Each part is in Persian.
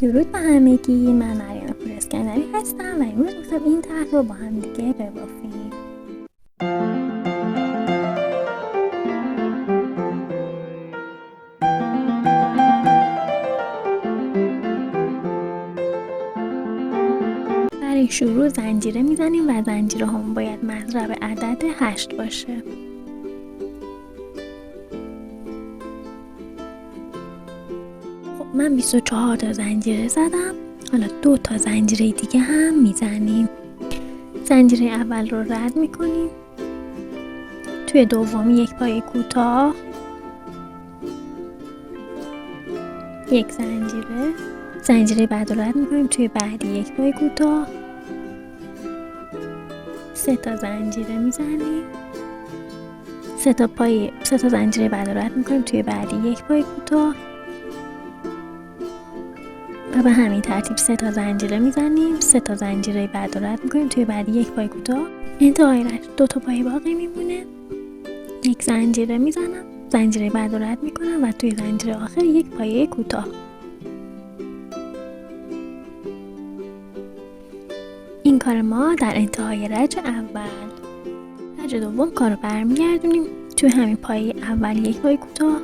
درود به همگی، من مریم پوراسکندری هستم و امروز میخوایم این طرح رو با هم دیگه ببافیم. برای شروع زنجیره میزنیم و زنجیره هم باید مضرب عدد 8 باشه. من 24 تا زنجیره زدم. حالا 2 تا زنجیره دیگه هم میزنیم. زنجیره اول رو رد میکنیم، توی دومی یک پای کوتاه، یک زنجیره بعد رو رد میکنیم، توی بعدی یک پای کوتاه، 3 تا زنجیره میزنیم، 3 تا زنجیره بعد رو رد میکنیم، توی بعدی یک پای کوتاه و به همین ترتیب 3 تا زنجیره میزنیم، 3 تا زنجیره بعد رو رد میکنیم، توی بعدی یک پای کوتاه. انتهای رشت 2 تا پای باقی میمونه، یک زنجیره میزنم، زنجیره بعد رو رد میکنم و توی زنجیره آخر یک پایه کوتاه. این کار ما در انتهای رج اول. رج دوم کار رو برمیگردونیم، توی همین پایه اول یک پای کوتاه،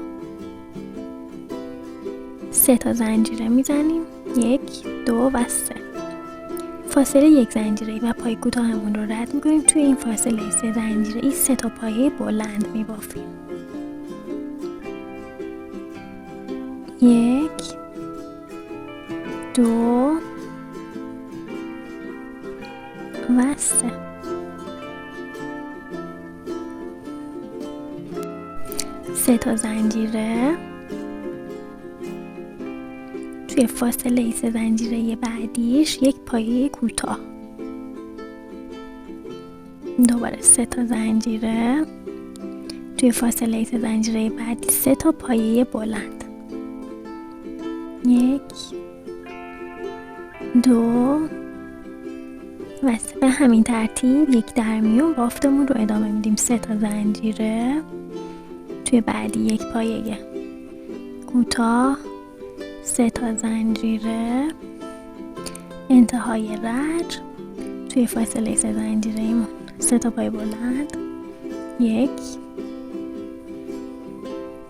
3 تا زنجیره میزنیم، 1 2 و 3. فاصله یک زنجیره و پای کوتاهمون رو رد میکنیم، توی این فاصله 3 زنجیره 3 تا پایه بلند میبافیم. 1 2 و 3. سه تا زنجیره توی فاصله 3 زنجیره بعدیش یک پایه کوتاه، دوباره 3 تا زنجیره توی فاصله 3 زنجیره بعدی 3 تا پایه بلند، 1 2 و 3. به همین ترتیب یک درمیون بافتمون رو ادامه میدیم. 3 تا زنجیره توی بعدی یک پایه کوتاه، 3 تا زنجیره، انتهای رج توی فاصله 3 زنجیره ایمون 3 تا پای بلند، 1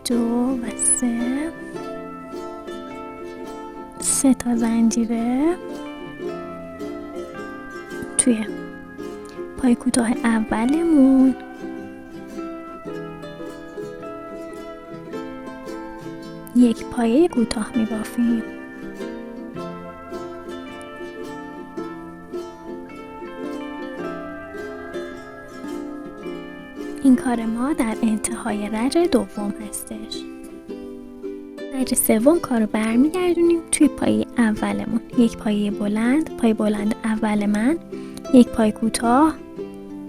2 و 3 تا زنجیره توی پای کوتاه اولمون، یک پایه کوتاه میبافیم. این کار ما در انتهای رج دوم هستش. رج سوم کار رو برمیگردونیم، توی پایه اولمون یک پایه بلند، پای بلند اول من، یک پای کوتاه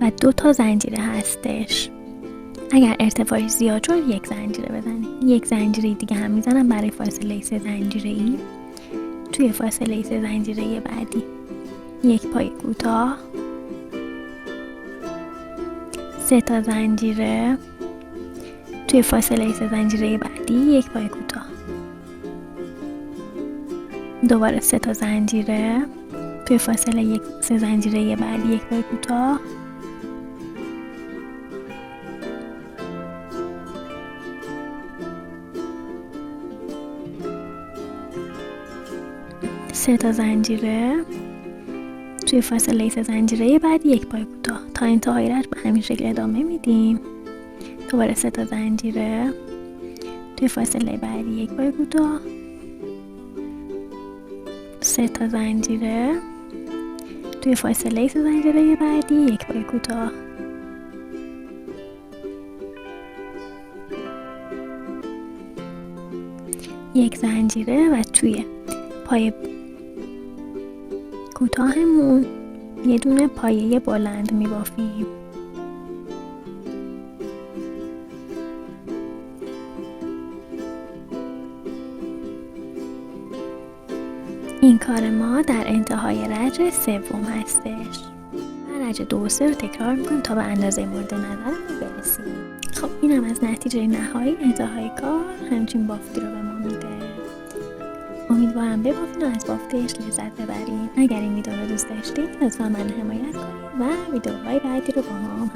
و 2 تا زنجیره هستش. اگر ارتفاعش زیاد شد یک زنجیره بزنید. یک زنجیره دیگه هم میزنم برای فاصله 3 زنجیره‌ای. توی فاصله 3 زنجیره بعدی یک پای کوتاه، 3 تا زنجیره توی فاصله 3 زنجیره بعدی یک پای کوتاه، دوباره 3 تا زنجیره توی فاصله 3 زنجیره بعدی یک پای کوتاه، سه تا زنجیره توی فاصله 3 زنجیره بعد یک پای کوتاه. تا انتهای رج به همین شکل ادامه میدیم. دوباره 3 تا زنجیره توی فاصله بعدی یک پای کوتاه، 3 تا زنجیره توی فاصله 3 زنجیره بعدی یک پای کوتاه، یک زنجیره و توی پای کوتاهمون یه دونه پایه بلند میبافیم. این کار ما در انتهای رج سوم هستش. رج 2 و 3 رو تکرار میکنیم تا به اندازه مورد نظرمون برسیم. خب اینم از نتیجه نهایی انتهای کار. همچین بافتی رو به ما میده. امیدوارم با هم ببافین و از بافتش لذت ببرین. اگر این ویدیو رو دوست داشتین لطفا من حمایت کنید و ویدیوهای بعدی رو با هم